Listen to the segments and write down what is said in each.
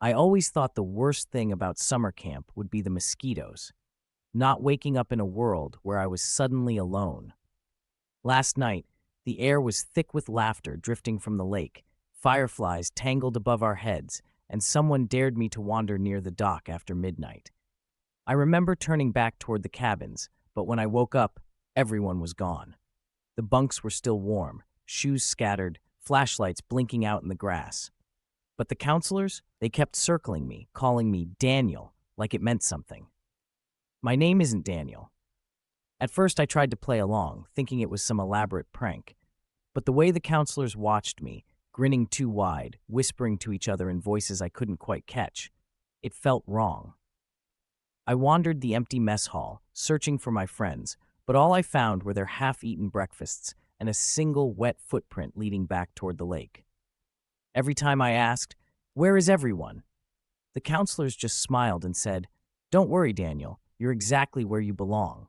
I always thought the worst thing about summer camp would be the mosquitoes, not waking up in a world where I was suddenly alone. Last night, the air was thick with laughter drifting from the lake, fireflies tangled above our heads, and someone dared me to wander near the dock after midnight. I remember turning back toward the cabins, but when I woke up, everyone was gone. The bunks were still warm, shoes scattered, flashlights blinking out in the grass. But the counselors, they kept circling me, calling me Daniel, like it meant something. My name isn't Daniel. At first, I tried to play along, thinking it was some elaborate prank. But the way the counselors watched me, grinning too wide, whispering to each other in voices I couldn't quite catch, it felt wrong. I wandered the empty mess hall, searching for my friends, but all I found were their half-eaten breakfasts and a single wet footprint leading back toward the lake. Every time I asked, "Where is everyone?" the counselors just smiled and said, "Don't worry, Daniel, you're exactly where you belong."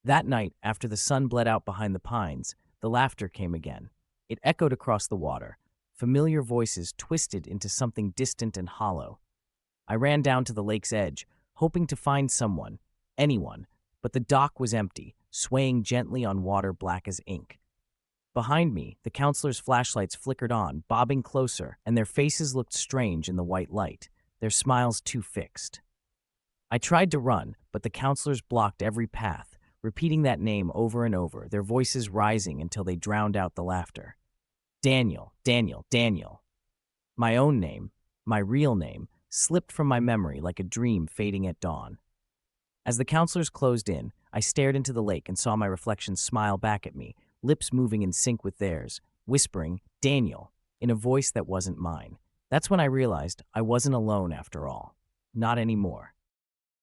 That night, after the sun bled out behind the pines, the laughter came again. It echoed across the water, familiar voices twisted into something distant and hollow. I ran down to the lake's edge, hoping to find someone, anyone, but the dock was empty, swaying gently on water black as ink. Behind me, the counselors' flashlights flickered on, bobbing closer, and their faces looked strange in the white light, their smiles too fixed. I tried to run, but the counselors blocked every path, repeating that name over and over, their voices rising until they drowned out the laughter. Daniel, Daniel, Daniel. My own name, my real name, slipped from my memory like a dream fading at dawn. As the counselors closed in, I stared into the lake and saw my reflection smile back at me, lips moving in sync with theirs, whispering, "Daniel," in a voice that wasn't mine. That's when I realized I wasn't alone after all. Not anymore.